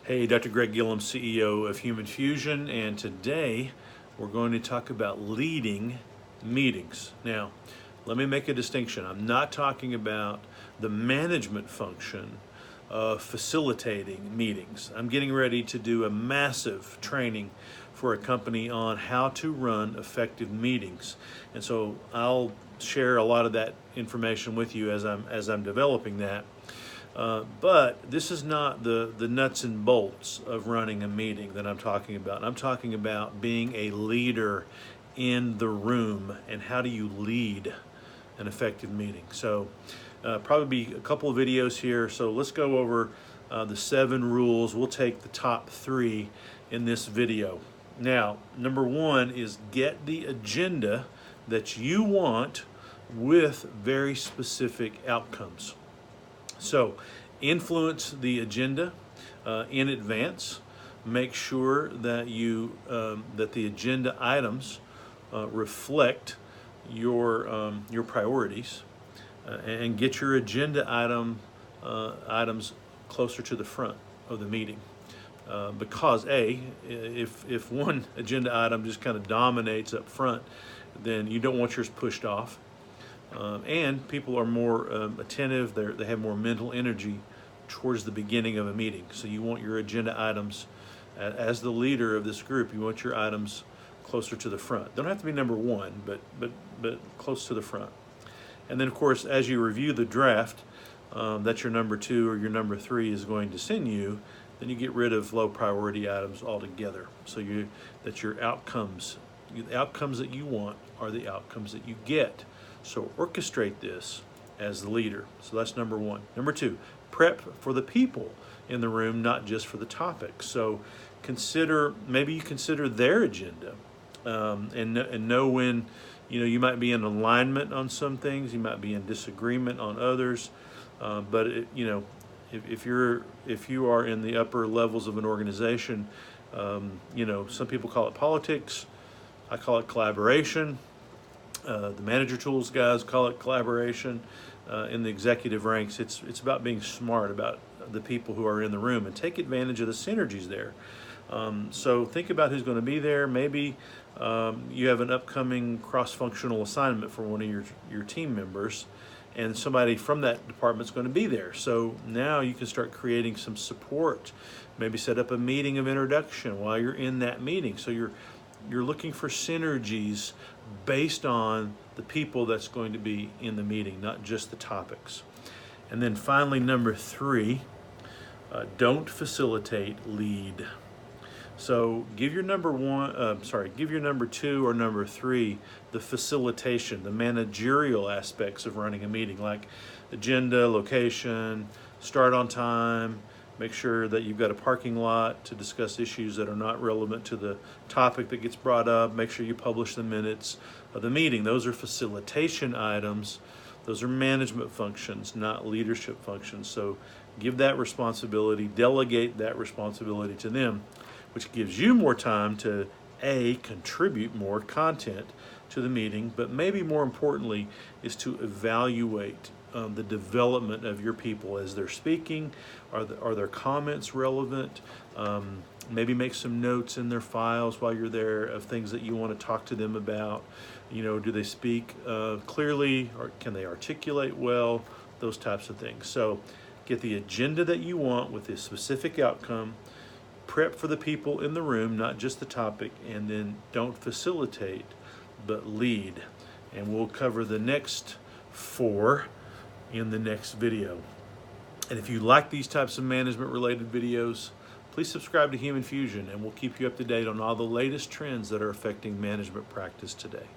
Hey, Dr. Greg Gillum, CEO of Human Fusion, and today we're going to talk about leading meetings. Now, let me make a distinction. I'm not talking about the management function of facilitating meetings. I'm getting ready to do a massive training for a company on how to run effective meetings. And so I'll share a lot of that information with you as I'm developing that. But this is not the nuts and bolts of running a meeting that I'm talking about. I'm talking about being a leader in the room and how do you lead an effective meeting. So probably be a couple of videos here. So let's go over the 7 rules. We'll take the top 3 in this video. Now, number 1 is get the agenda that you want with very specific outcomes. So influence the agenda in advance. Make sure that that the agenda items reflect your priorities, and get your agenda items closer to the front of the meeting. Because if one agenda item just kind of dominates up front, then you don't want yours pushed off. And people are more attentive, they have more mental energy towards the beginning of a meeting. So you want your agenda items, as the leader of this group, you want your items closer to the front. They don't have to be number 1, but close to the front. And then, of course, as you review the draft that your number 2 or your number 3 is going to send you, then you get rid of low priority items altogether. So that your outcomes, the outcomes that you want are the outcomes that you get. So orchestrate this as the leader. So that's number 1. Number 2, prep for the people in the room, not just for the topic. So maybe you consider their agenda, and know when you might be in alignment on some things, you might be in disagreement on others. But if you are in the upper levels of an organization, some people call it politics. I call it collaboration. The manager tools guys call it collaboration. In the executive ranks, it's about being smart about the people who are in the room and take advantage of the synergies there. So think about who's going to be there. Maybe you have an upcoming cross-functional assignment for one of your team members, and somebody from that department is going to be there. So now you can start creating some support. Maybe set up a meeting of introduction while you're in that meeting. So you're looking for synergies based on the people that's going to be in the meeting, not just the topics. And then finally, number 3, don't facilitate, lead. So give your number 2 or number 3 the facilitation, the managerial aspects of running a meeting, like agenda, location, start on time. Make sure that you've got a parking lot to discuss issues that are not relevant to the topic that gets brought up. Make sure you publish the minutes of the meeting. Those are facilitation items. Those are management functions, not leadership functions. So give that responsibility, delegate that responsibility to them, which gives you more time to contribute more content to the meeting, but maybe more importantly is to evaluate the development of your people as they're speaking. Are their comments relevant? Maybe make some notes in their files while you're there of things that you want to talk to them about. Do they speak clearly, or can they articulate well? Those types of things. So get the agenda that you want with a specific outcome. Prep for the people in the room, not just the topic, and then don't facilitate, but lead. And we'll cover the next 4 in the next video. And if you like these types of management related videos, please subscribe to Human Fusion, and we'll keep you up to date on all the latest trends that are affecting management practice today.